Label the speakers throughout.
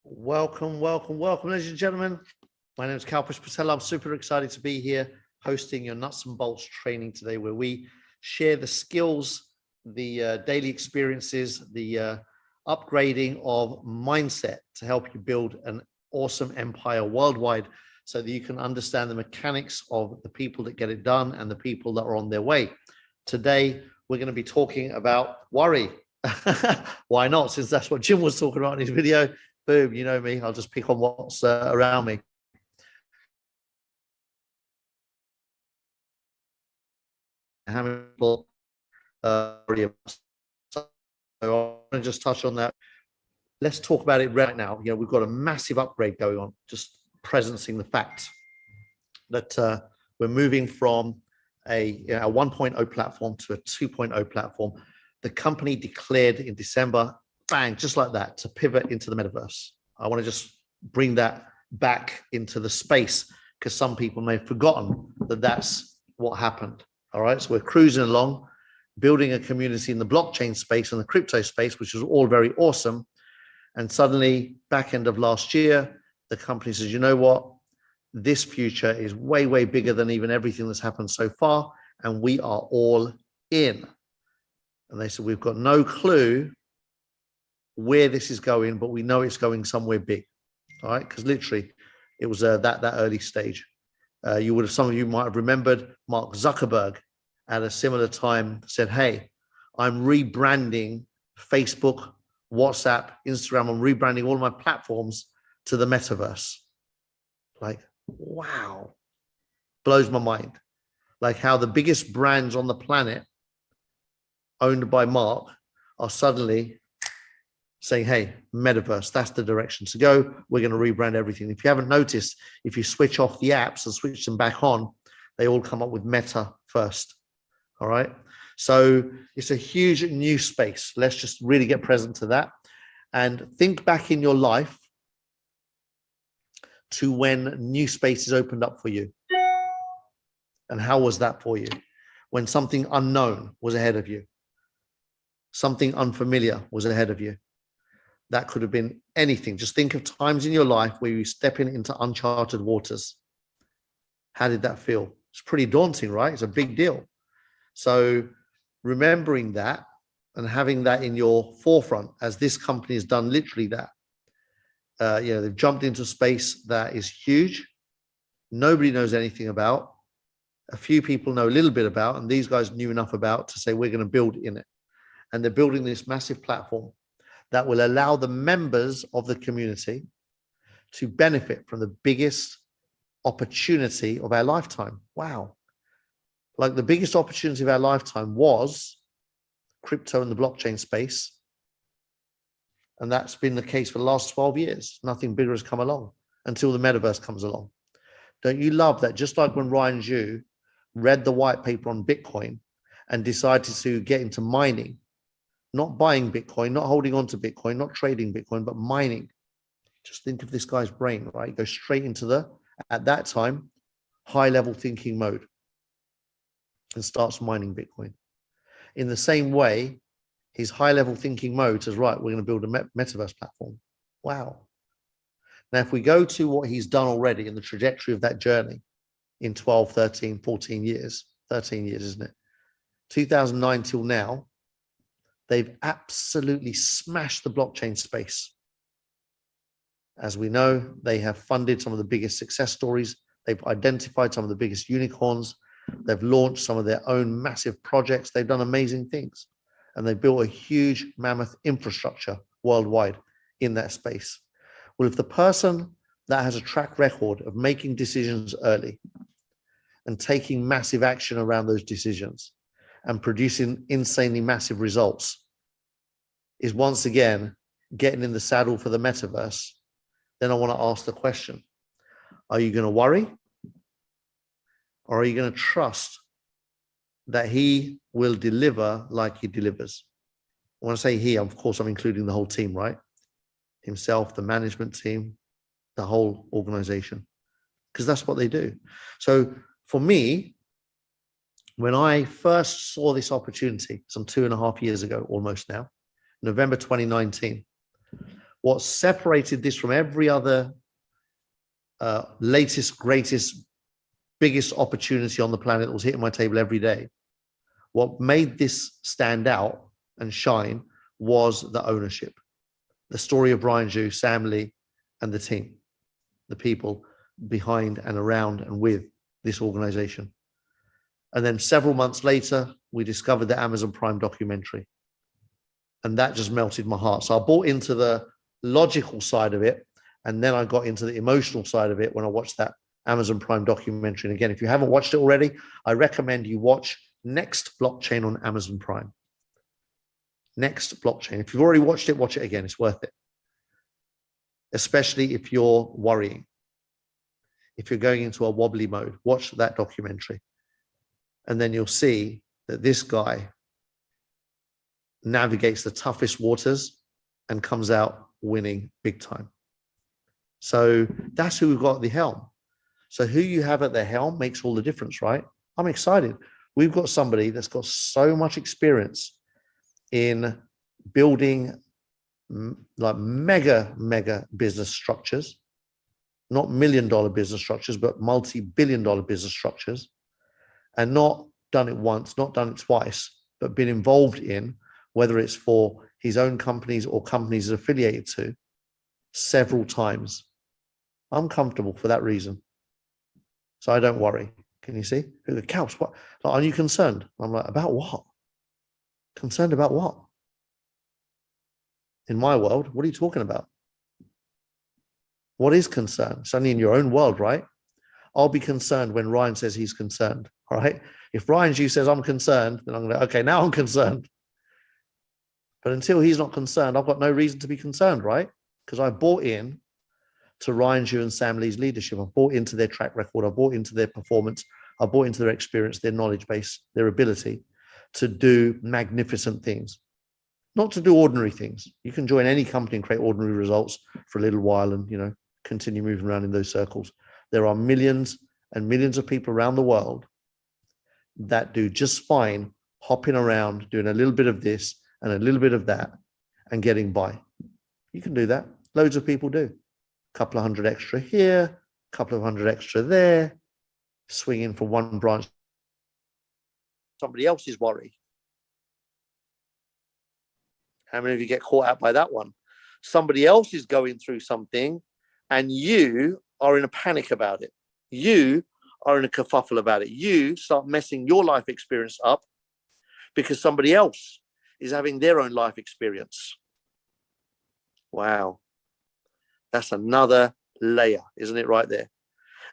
Speaker 1: Welcome, ladies and gentlemen. My name is Kalpesh Patel. I'm super excited to be here hosting your nuts and bolts training today, where we share the skills, the daily experiences, the upgrading of mindset to help you build an awesome empire worldwide so that you can understand the mechanics of the people that get it done and the people that are on their way. Today, we're going to be talking about worry. Why not? Since that's what Jim was talking about in his video. Boom, you know me, I'll just pick on what's around me. How many people already? So I want to just touch on that. Let's talk about it right now. You know, we've got a massive upgrade going on, just presencing the fact that we're moving from a 1.0 platform to a 2.0 platform. The company declared in December, bang, just like that, to pivot into the metaverse. I want to just bring that back into the space because some people may have forgotten that that's what happened. All right, so we're cruising along, building a community in the blockchain space and the crypto space, which was all very awesome. And suddenly, back end of last year, the company says, you know what? This future is way, way bigger than even everything that's happened so far. And we are all in. And they said, we've got no clue where this is going, but we know it's going somewhere big. All right, because literally it was that early stage. Some of you might have remembered Mark Zuckerberg at a similar time said, hey, I'm rebranding Facebook, WhatsApp, Instagram. I'm rebranding all my platforms to the metaverse. Like, wow, blows my mind. Like how the biggest brands on the planet owned by Mark are suddenly saying, hey, metaverse, that's the direction to go. We're going to rebrand everything. If you haven't noticed, if you switch off the apps and switch them back on, they all come up with meta first. All right. So it's a huge new space. Let's just really get present to that and think back in your life to when new spaces opened up for you. And how was that for you? When something unknown was ahead of you, something unfamiliar was ahead of you. That could have been anything. Just think of times in your life where you're stepping into uncharted waters. How did that feel? It's pretty daunting, right? It's a big deal. So remembering that and having that in your forefront, as this company has done literally that. They've jumped into space that is huge. Nobody knows anything about. A few people know a little bit about, and these guys knew enough about to say, we're going to build in it. And they're building this massive platform that will allow the members of the community to benefit from the biggest opportunity of our lifetime. Wow. Like the biggest opportunity of our lifetime was crypto and the blockchain space. And that's been the case for the last 12 years. Nothing bigger has come along until the metaverse comes along. Don't you love that? Just like when Ryan Zhu read the white paper on Bitcoin and decided to get into mining, not buying Bitcoin, not holding on to Bitcoin, not trading Bitcoin, but mining. Just think of this guy's brain, right? Go straight into at that time, high level thinking mode and starts mining Bitcoin. In the same way, his high level thinking mode says, right, we're going to build a metaverse platform. Wow. Now, if we go to what he's done already in the trajectory of that journey in 12, 13, 14 years, 13 years, isn't it? 2009 till now, they've absolutely smashed the blockchain space. As we know, they have funded some of the biggest success stories. They've identified some of the biggest unicorns. They've launched some of their own massive projects. They've done amazing things. And they built a huge mammoth infrastructure worldwide in that space. Well, if the person that has a track record of making decisions early and taking massive action around those decisions and producing insanely massive results is once again getting in the saddle for the metaverse, then I want to ask the question, are you going to worry? Or are you going to trust that he will deliver like he delivers? When I say he, of course, I'm including the whole team, right? Himself, the management team, the whole organization, because that's what they do. So for me, when I first saw this opportunity some 2.5 years ago, almost now, November 2019, What separated this from every other latest, greatest, biggest opportunity on the planet that was hitting my table every day, what made this stand out and shine was the ownership. The story of Brian Zhu, Sam Lee, and the team, the people behind and around and with this organization. And then several months later, we discovered the Amazon Prime documentary. And that just melted my heart. So I bought into the logical side of it. And then I got into the emotional side of it when I watched that Amazon Prime documentary. And again, if you haven't watched it already, I recommend you watch Next Blockchain on Amazon Prime. Next Blockchain. If you've already watched it, watch it again. It's worth it. Especially if you're worrying. If you're going into a wobbly mode, watch that documentary. And then you'll see that this guy navigates the toughest waters and comes out winning big time. So that's who we've got at the helm. So who you have at the helm makes all the difference, right? I'm excited. We've got somebody that's got so much experience in building like mega business structures, not $1 million business structures, but multi-billion-dollar business structures, and not done it once, not done it twice, but been involved in, whether it's for his own companies or companies affiliated to, several times. I'm comfortable for that reason. So I don't worry. Can you see? The cows, what? Like, are you concerned? I'm like, about what? Concerned about what? In my world, what are you talking about? What is concern? It's only in your own world, right? I'll be concerned when Ryan says he's concerned, all right? If Ryan Zhu says I'm concerned, then I'm going to, okay, now I'm concerned. But until he's not concerned, I've got no reason to be concerned, right? Because I bought in to Ryan Zhu and Sam Lee's leadership. I bought into their track record. I bought into their performance. I bought into their experience, their knowledge base, their ability to do magnificent things, not to do ordinary things. You can join any company and create ordinary results for a little while and, you know, continue moving around in those circles. There are millions and millions of people around the world that do just fine hopping around, doing a little bit of this and a little bit of that and getting by. You can do that. Loads of people do. A couple of hundred extra here, a couple of hundred extra there, swinging from one branch. Somebody else's worry. How many of you get caught out by that one? Somebody else is going through something and you are in a panic about it. You are in a kerfuffle about it. You start messing your life experience up because somebody else is having their own life experience. Wow. That's another layer, isn't it, right there?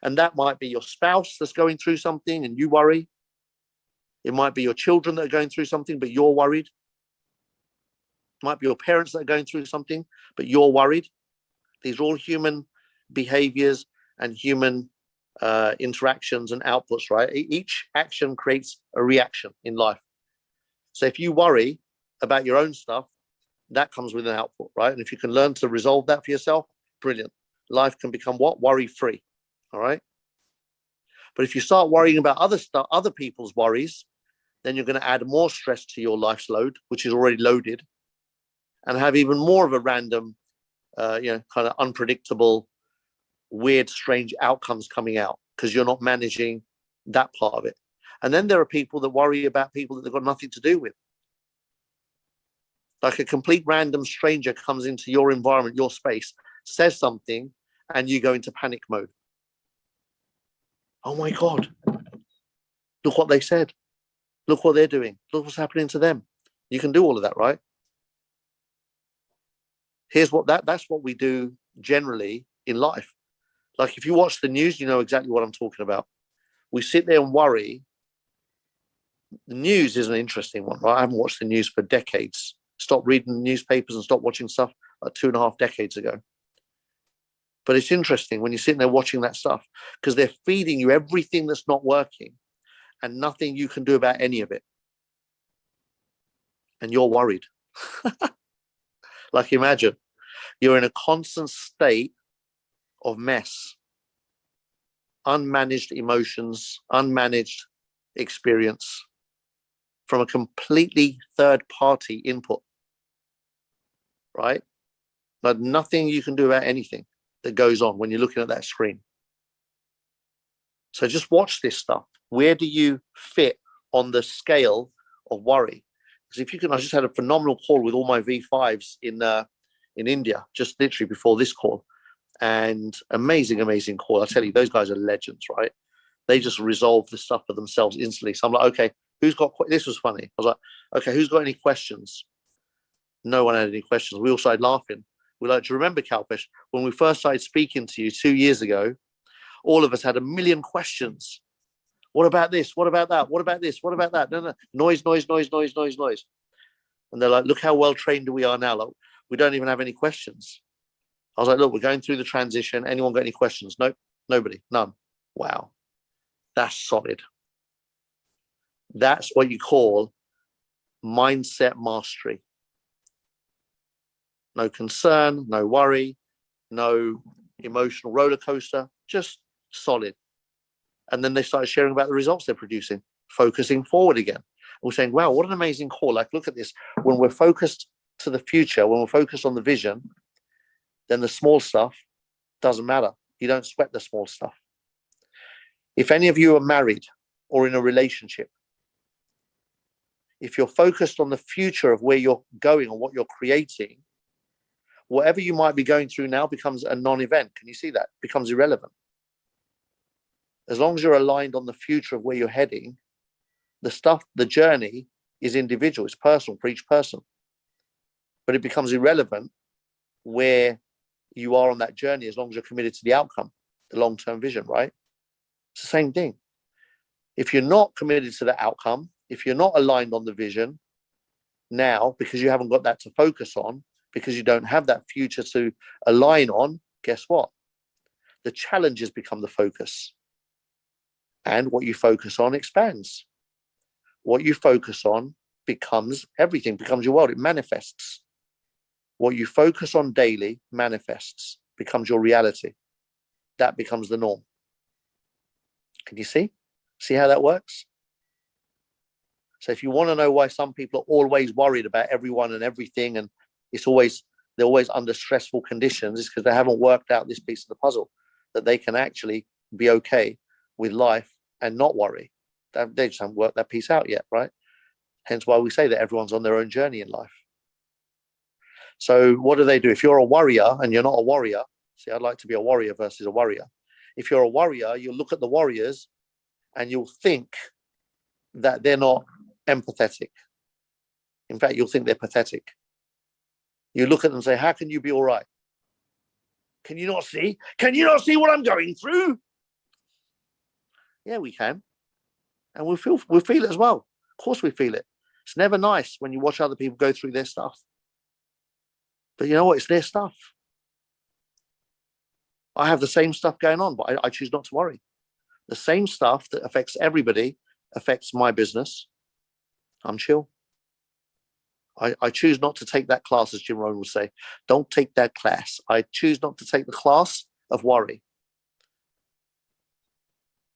Speaker 1: And that might be your spouse that's going through something and you worry. It might be your children that are going through something, but you're worried. It might be your parents that are going through something, but you're worried. These are all human behaviors and human interactions and outputs, right? Each action creates a reaction in life. So if you worry about your own stuff, that comes with an output, right? And if you can learn to resolve that for yourself, brilliant. Life can become what? Worry-free, all right? But if you start worrying about other stuff, other people's worries, then you're going to add more stress to your life's load, which is already loaded, and have even more of a random, kind of unpredictable, weird, strange outcomes coming out because you're not managing that part of it. And then there are people that worry about people that they've got nothing to do with. Like a complete random stranger comes into your environment, your space, says something, and you go into panic mode. Oh my God, look what they said. Look what they're doing. Look what's happening to them. You can do all of that, right? Here's what that's what we do generally in life. Like if you watch the news, you know exactly what I'm talking about. We sit there and worry. The news is an interesting one, right? I haven't watched the news for decades. Stopped reading the newspapers and stopped watching stuff like 2.5 decades ago. But it's interesting when you're sitting there watching that stuff because they're feeding you everything that's not working and nothing you can do about any of it. And you're worried. Like imagine you're in a constant state of mess, unmanaged emotions, unmanaged experience from a completely third-party input, right? Like nothing you can do about anything that goes on when you're looking at that screen. So just watch this stuff. Where do you fit on the scale of worry? Because if you can, I just had a phenomenal call with all my V5s in India, just literally before this call. And amazing call. I tell you, those guys are legends, right? They just resolve the stuff for themselves instantly. So I'm like, okay, who's got, this was funny. I was like, okay, who's got any questions? No one had any questions. We all started laughing. We're like, do you remember, Kalpesh, when we first started speaking to you 2 years ago, all of us had a million questions. What about this? What about that? What about this? What about that? No. Noise. And they're like, look how well trained we are now. Like, we don't even have any questions. I was like, look, we're going through the transition. Anyone got any questions? Nope, nobody, none. Wow, that's solid. That's what you call mindset mastery. No concern, no worry, no emotional roller coaster, just solid. And then they started sharing about the results they're producing, focusing forward again. We're saying, wow, what an amazing call. Like, look at this. When we're focused to the future, when we're focused on the vision, then the small stuff doesn't matter. You don't sweat the small stuff. If any of you are married or in a relationship, if you're focused on the future of where you're going and what you're creating, whatever you might be going through now becomes a non-event. Can you see that? It becomes irrelevant. As long as you're aligned on the future of where you're heading, the stuff, the journey is individual, it's personal for each person. But it becomes irrelevant where you are on that journey as long as you're committed to the outcome, the long-term vision, right? It's the same thing. If you're not committed to the outcome, if you're not aligned on the vision now, because you haven't got that to focus on, because you don't have that future to align on, guess what? The challenges become the focus. And what you focus on expands. What you focus on becomes everything, becomes your world. It manifests. What you focus on daily manifests, becomes your reality. That becomes the norm. Can you see? See how that works? So if you want to know why some people are always worried about everyone and everything, and they're always under stressful conditions, it's because they haven't worked out this piece of the puzzle, that they can actually be okay with life and not worry. They just haven't worked that piece out yet, right? Hence why we say that everyone's on their own journey in life. So what do? If you're a warrior and you're not a warrior, see, I'd like to be a warrior versus a worrier. If you're a warrior, you'll look at the warriors and you'll think that they're not empathetic. In fact, you'll think they're pathetic. You look at them and say, how can you be all right? Can you not see? Can you not see what I'm going through? Yeah, we can. And we'll feel it as well. Of course we feel it. It's never nice when you watch other people go through their stuff. But you know what? It's their stuff. I have the same stuff going on, but I choose not to worry. The same stuff that affects everybody affects my business. I'm chill. I choose not to take that class, as Jim Rohn would say. Don't take that class. I choose not to take the class of worry.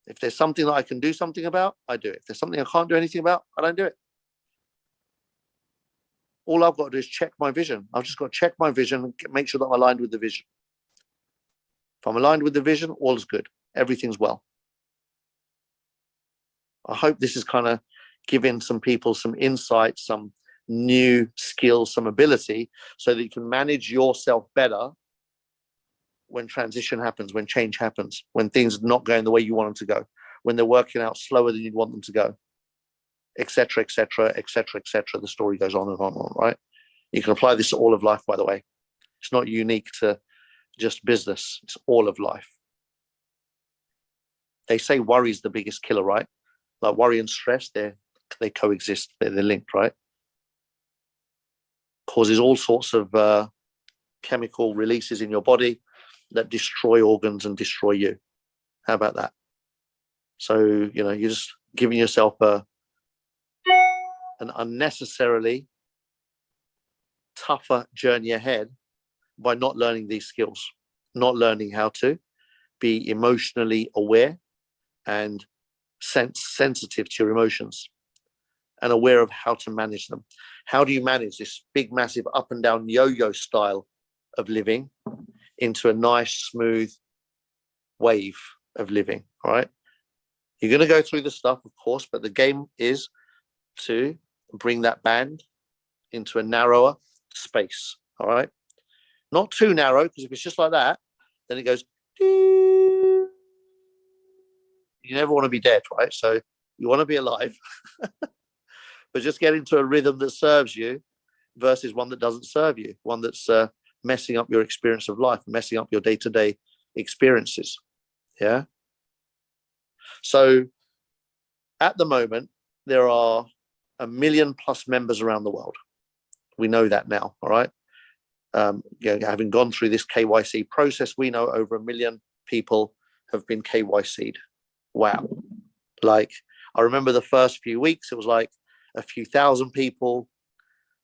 Speaker 1: If there's something that I can do something about, I do it. If there's something I can't do anything about, I don't do it. All I've got to do is check my vision. I've just got to check my vision and make sure that I'm aligned with the vision. If I'm aligned with the vision, all is good. Everything's well. I hope this is kind of giving some people some insight, some new skills, some ability, so that you can manage yourself better when transition happens, when change happens, when things are not going the way you want them to go, when they're working out slower than you'd want them to go, etc., etc., etc., etc. The story goes on and on, right? You can apply this to all of life, by the way. It's not unique to just business. It's all of life. They say worry is the biggest killer, right? Like worry and stress, they coexist. They're linked, right? Causes all sorts of chemical releases in your body that destroy organs and destroy you. How about that? So, you're just giving yourself an unnecessarily tougher journey ahead by not learning these skills, not learning how to be emotionally aware and sensitive to your emotions and aware of how to manage them. How do you manage this big, massive up and down yo-yo style of living into a nice, smooth wave of living, all right? You're going to go through the stuff, of course, but the game is to bring that band into a narrower space, all right? Not too narrow, because if it's just like that, then it goes, you never want to be dead, right? So you want to be alive, but just get into a rhythm that serves you versus one that doesn't serve you, one that's messing up your experience of life, messing up your day-to-day experiences. Yeah. So at the moment, there are 1 million plus members around the world. We know that now. All right. Having gone through this KYC process, we know over 1 million people have been KYC'd. Wow. Like, I remember the first few weeks, it was like a few thousand people.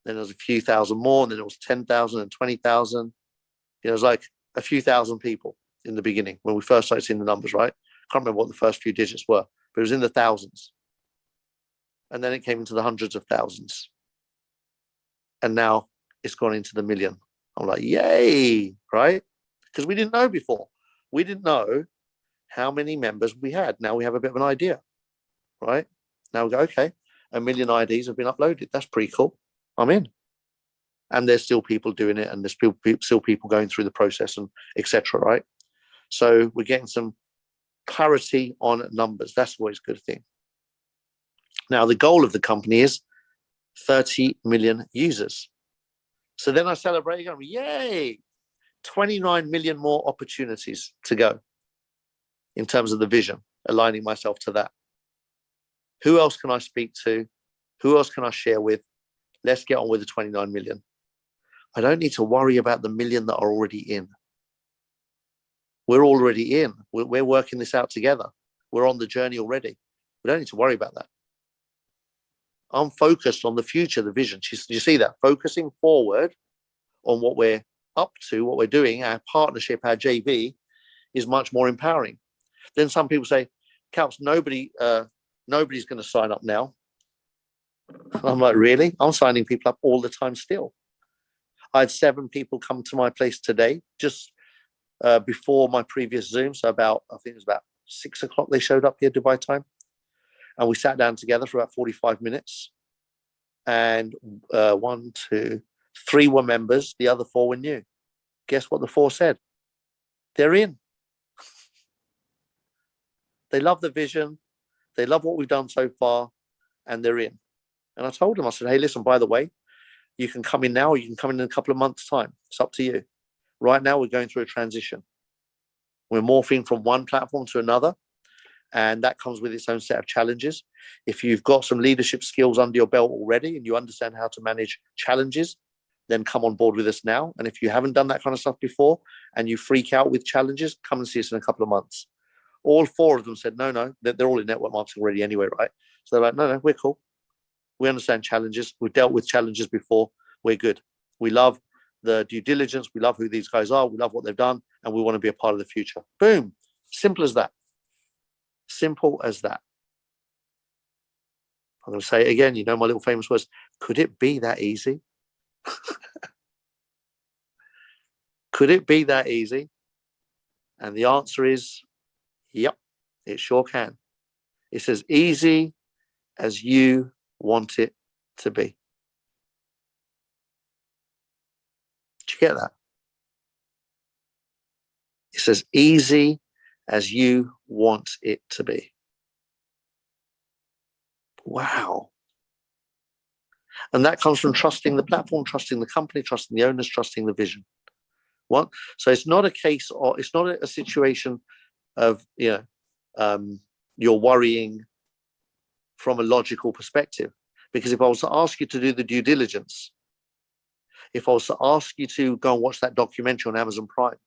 Speaker 1: Then there was a few thousand more, and then it was 10,000 and 20,000. It was like a few thousand people in the beginning when we first started seeing the numbers, right? Can't remember what the first few digits were, but it was in the thousands. And then it came into the hundreds of thousands. And now it's gone into the million. I'm like, yay, right? Because we didn't know before. We didn't know how many members we had. Now we have a bit of an idea, right? Now we go, okay, 1 million IDs have been uploaded. That's pretty cool. I'm in. And there's still people doing it, and there's still people going through the process, and etc. Right? So we're getting some clarity on numbers. That's always a good thing. Now the goal of the company is 30 million users. So then I celebrate again. Yay! 29 million more opportunities to go in terms of the vision, aligning myself to that. Who else can I speak to? Who else can I share with? Let's get on with the 29 million. I don't need to worry about the million that are already in. We're already in. We're working this out together. We're on the journey already. We don't need to worry about that. I'm focused on the future, the vision. You see that? Focusing forward on what we're up to, what we're doing, our partnership, our JV is much more empowering. Then some people say, Caps, nobody's going to sign up now. I'm like, really? I'm signing people up all the time still. I had 7 people come to my place today, just before my previous Zoom. So I think it was about 6 o'clock they showed up here, Dubai time. And we sat down together for about 45 minutes. And 1, 2, 3 were members. The other 4 were new. Guess what the 4 said? They're in. They love the vision. They love what we've done so far. And they're in. And I told them, I said, hey, listen, by the way, you can come in now, or you can come in a couple of months' time. It's up to you. Right now, we're going through a transition. We're morphing from one platform to another, and that comes with its own set of challenges. If you've got some leadership skills under your belt already and you understand how to manage challenges, then come on board with us now. And if you haven't done that kind of stuff before and you freak out with challenges, come and see us in a couple of months. All 4 of them said, no, they're all in network marketing already anyway, right? So they're like, no, we're cool. We understand challenges. We've dealt with challenges before. We're good. We love the due diligence. We love who these guys are. We love what they've done. And we want to be a part of the future. Boom. Simple as that. Simple as that. I'm going to say it again. You know my little famous words. Could it be that easy? Could it be that easy? And the answer is, yep, it sure can. It's as easy as you want it to be. Did you get that? It's as easy as you want it to be. Wow. And that comes from trusting the platform, trusting the company, trusting the owners, trusting the vision. What? So it's not a case, or it's not a situation of, you're worrying from a logical perspective. Because if I was to ask you to do the due diligence, if I was to ask you to go and watch that documentary on Amazon Prime,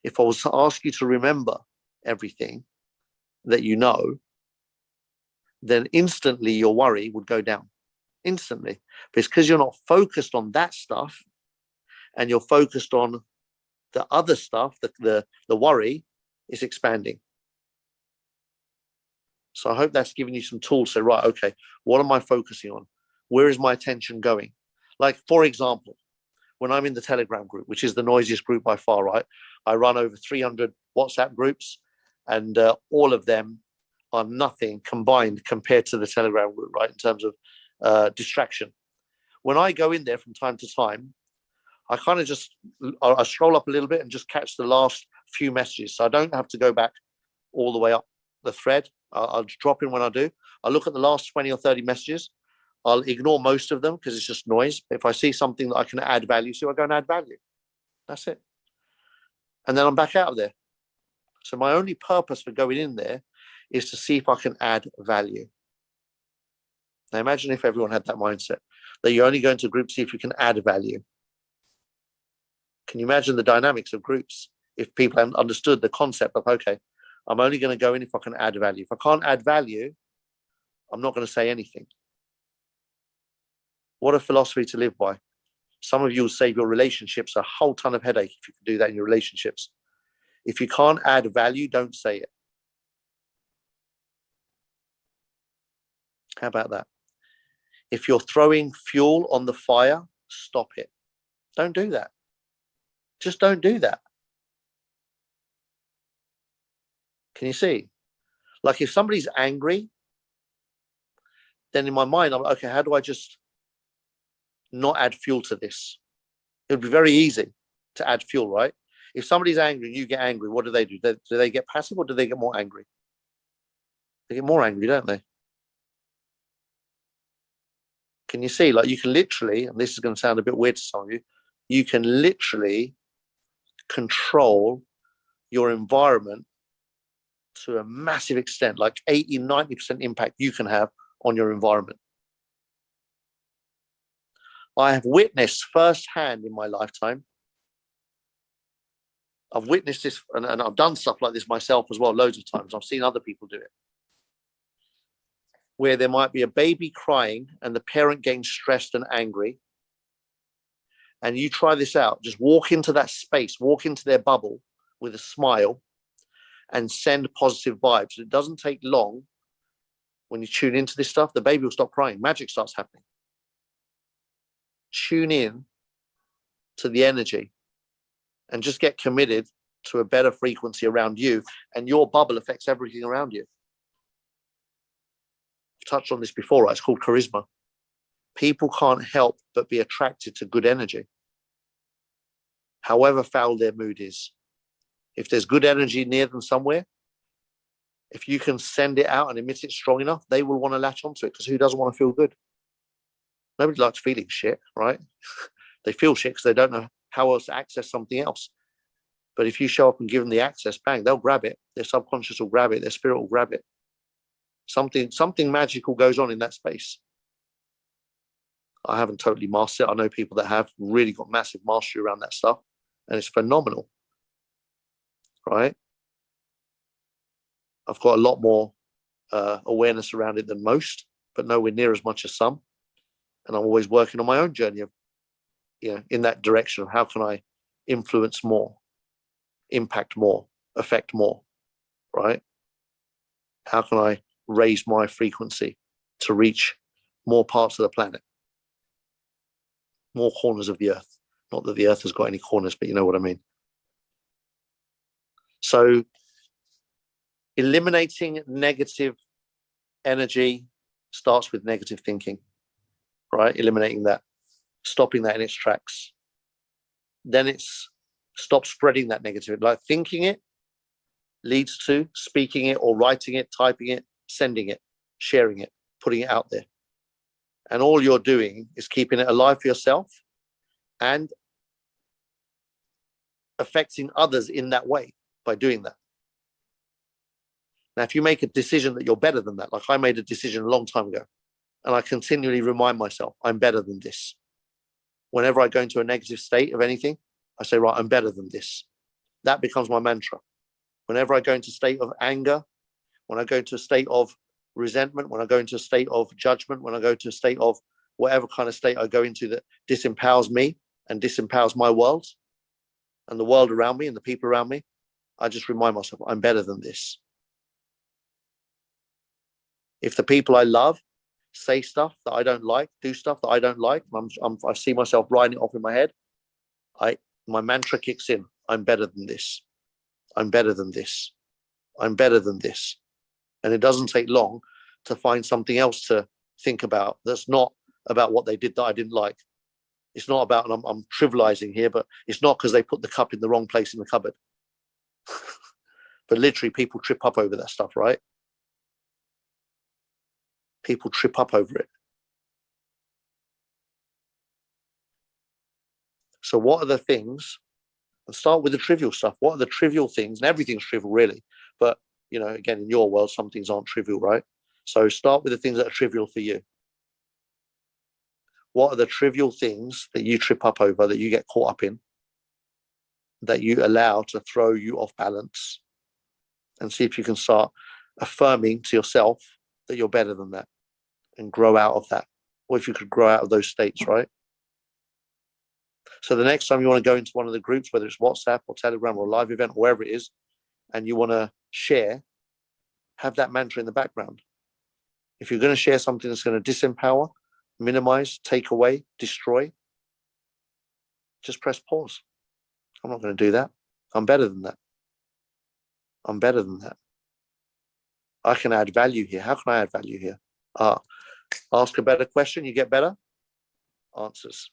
Speaker 1: if I was to ask you to remember everything that you know, then instantly your worry would go down. Instantly. But it's because you're not focused on that stuff and you're focused on the other stuff, the worry is expanding. So I hope that's giving you some tools. So, right, okay, what am I focusing on? Where is my attention going? Like, for example, when I'm in the Telegram group, which is the noisiest group by far, right? I run over 300 WhatsApp groups, and all of them are nothing combined compared to the Telegram group, right? In terms of distraction. When I go in there from time to time, I kind of just I scroll up a little bit and just catch the last few messages, so I don't have to go back all the way up the thread. I'll drop in when I do. I look at the last 20 or 30 messages. I'll ignore most of them because it's just noise. If I see something that I can add value to, I go and add value. That's it. And then I'm back out of there. So my only purpose for going in there is to see if I can add value. Now imagine if everyone had that mindset, that you only go into groups to see if you can add value. Can you imagine the dynamics of groups if people haven't understood the concept of, okay, I'm only going to go in if I can add value. If I can't add value, I'm not going to say anything. What a philosophy to live by. Some of you will save your relationships a whole ton of headache if you can do that in your relationships. If you can't add value, don't say it. How about that? If you're throwing fuel on the fire, stop it. Don't do that. Just don't do that. Can you see? Like if somebody's angry, then in my mind, I'm like, okay, how do I just not add fuel to this? It would be very easy to add fuel, right? If somebody's angry and you get angry, what do? Do they get passive or do they get more angry? They get more angry, don't they? Can you see? Like you can literally, and this is going to sound a bit weird to some of you, you can literally control your environment to a massive extent, like 80, 90% impact you can have on your environment. I have witnessed firsthand in my lifetime. I've witnessed this, and I've done stuff like this myself as well, loads of times. I've seen other people do it. Where there might be a baby crying and the parent getting stressed and angry. And you try this out. Just walk into that space, walk into their bubble with a smile and send positive vibes. It doesn't take long. When you tune into this stuff, the baby will stop crying. Magic starts happening. Tune in to the energy and just get committed to a better frequency around you, and your bubble affects everything around you. I've touched on this before, right? It's called charisma. People can't help but be attracted to good energy, however foul their mood is. If there's good energy near them somewhere, if you can send it out and emit it strong enough, they will want to latch onto it, because who doesn't want to feel good? Nobody likes feeling shit, right? They feel shit because they don't know how else to access something else. But if you show up and give them the access, bang, they'll grab it. Their subconscious will grab it. Their spirit will grab it. Something magical goes on in that space. I haven't totally mastered it. I know people that have really got massive mastery around that stuff, and it's phenomenal, right? I've got a lot more awareness around it than most, but nowhere near as much as some. And I'm always working on my own journey of, in that direction of how can I influence more, impact more, affect more, right? How can I raise my frequency to reach more parts of the planet, more corners of the earth? Not that the earth has got any corners, but you know what I mean. So eliminating negative energy starts with negative thinking, right? Eliminating that, stopping that in its tracks. Then it's stop spreading that negativity. Like thinking it leads to speaking it or writing it, typing it, sending it, sharing it, putting it out there. And all you're doing is keeping it alive for yourself and affecting others in that way by doing that. Now, if you make a decision that you're better than that, like I made a decision a long time ago, and I continually remind myself, I'm better than this. Whenever I go into a negative state of anything, I say, right, I'm better than this. That becomes my mantra. Whenever I go into a state of anger, when I go into a state of resentment, when I go into a state of judgment, when I go to a state of whatever kind of state I go into that disempowers me and disempowers my world and the world around me and the people around me, I just remind myself, I'm better than this. If the people I love say stuff that I don't like, do stuff that I don't like, I see myself writing it off in my head, My mantra kicks in. I'm better than this. I'm better than this. I'm better than this. And it doesn't take long to find something else to think about that's not about what they did that I didn't like. It's not about, and I'm trivializing here, but it's not because they put the cup in the wrong place in the cupboard. But literally, people trip up over that stuff, right? People trip up over it. So what are the things? And start with the trivial stuff. What are the trivial things? And everything's trivial, really. But, again, in your world, some things aren't trivial, right? So start with the things that are trivial for you. What are the trivial things that you trip up over, that you get caught up in, that you allow to throw you off balance? And see if you can start affirming to yourself that you're better than that and grow out of that. Or if you could grow out of those states, right? So the next time you want to go into one of the groups, whether it's WhatsApp or Telegram or a live event, or wherever it is, and you want to share, have that mantra in the background. If you're going to share something that's going to disempower, minimize, take away, destroy, just press pause. I'm not going to do that. I'm better than that. I'm better than that. I can add value here. How can I add value here? Ask a better question, you get better answers.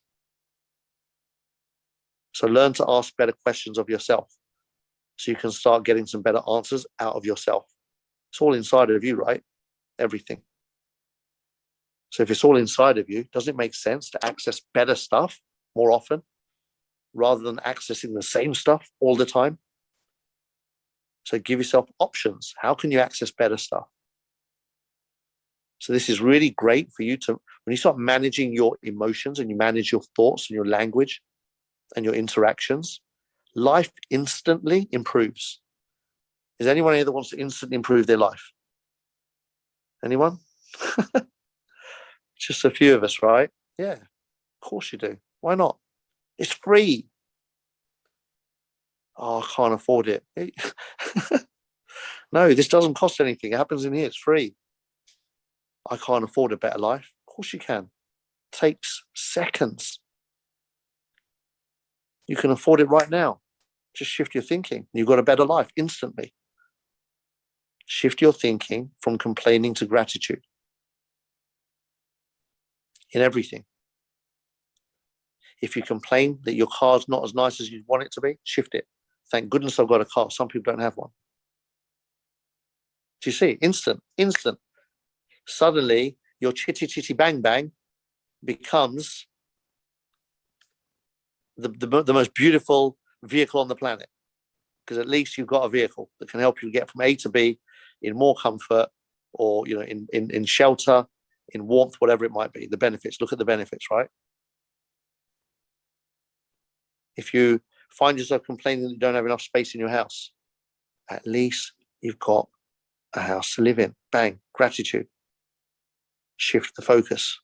Speaker 1: So learn to ask better questions of yourself so you can start getting some better answers out of yourself. It's all inside of you, right? Everything. So if it's all inside of you, doesn't it make sense to access better stuff more often rather than accessing the same stuff all the time? So give yourself options. How can you access better stuff? So this is really great for you to, when you start managing your emotions and you manage your thoughts and your language and your interactions, life instantly improves. Is anyone here that wants to instantly improve their life? Anyone? Just a few of us, right? Yeah, of course you do. Why not? It's free. Oh, I can't afford it. No, this doesn't cost anything. It happens in here. It's free. I can't afford a better life. Of course you can. It takes seconds. You can afford it right now. Just shift your thinking. You've got a better life instantly. Shift your thinking from complaining to gratitude in everything. If you complain that your car's not as nice as you want it to be, shift it. Thank goodness I've got a car. Some people don't have one. Do you see? Instant. Suddenly, your chitty chitty bang bang becomes the most beautiful vehicle on the planet, because at least you've got a vehicle that can help you get from A to B in more comfort, or in shelter, in warmth, whatever it might be. The benefits. Look at the benefits, right? If you find yourself complaining that you don't have enough space in your house, at least you've got a house to live in. Bang, gratitude. Shift the focus.